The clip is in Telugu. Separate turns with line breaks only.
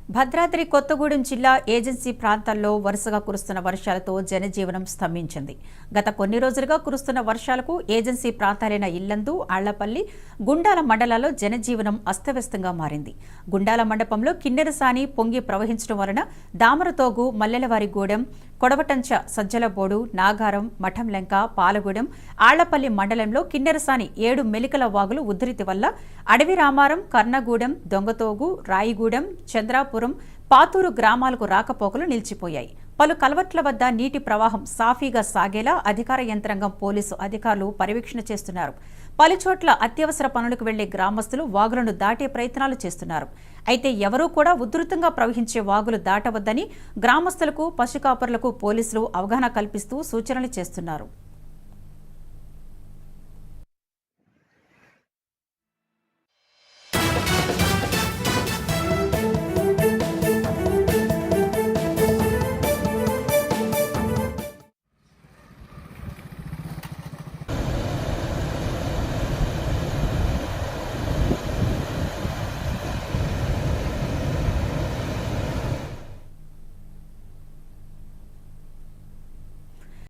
భద్రాద్రి కొత్తగూడెం జిల్లా ఏజెన్సీ ప్రాంతాల్లో వరుసగా కురుస్తున్న వర్షాలతో జనజీవనం స్తంభించింది. గత కొన్ని రోజులుగా కురుస్తున్న వర్షాలకు ఏజెన్సీ ప్రాంతాలైన ఇల్లందు, ఆళ్లపల్లి, గుండాల మండలాల్లో జనజీవనం అస్తవ్యస్తంగా మారింది. గుండాల మండపంలో కిన్నెరసాని పొంగి ప్రవహించడం వలన దామరతోగు, మల్లెలవారిగూడెం, కొడవటంచ, సజ్జలబోడు, నాగారం, మఠంలెంక, పాలగూడెం, ఆళ్లపల్లి మండలంలో కిన్నెరసాని 7 మెలికల వాగులు ఉధృతి వల్ల అడవి రామారం, కర్ణగూడెం, దొంగతోగు, రాయిగూడెం, చంద్రాపురం, పాతూరు గ్రామాలకు రాకపోకలు నిలిచిపోయాయి. పలు కల్వర్ట్ల వద్ద నీటి ప్రవాహం సాఫీగా సాగేలా అధికార యంత్రాంగం, పోలీసు అధికారులు పర్యవేక్షణ చేస్తున్నారు. పలుచోట్ల అత్యవసర పనులకు వెళ్లే గ్రామస్తులు వాగులను దాటే ప్రయత్నాలు చేస్తున్నారు. అయితే ఎవరూ కూడా ఉధృతంగా ప్రవహించే వాగులు దాటవద్దని గ్రామస్తులకు, పశుకాపరులకు పోలీసులు అవగాహన కల్పిస్తూ సూచనలు చేస్తున్నారు.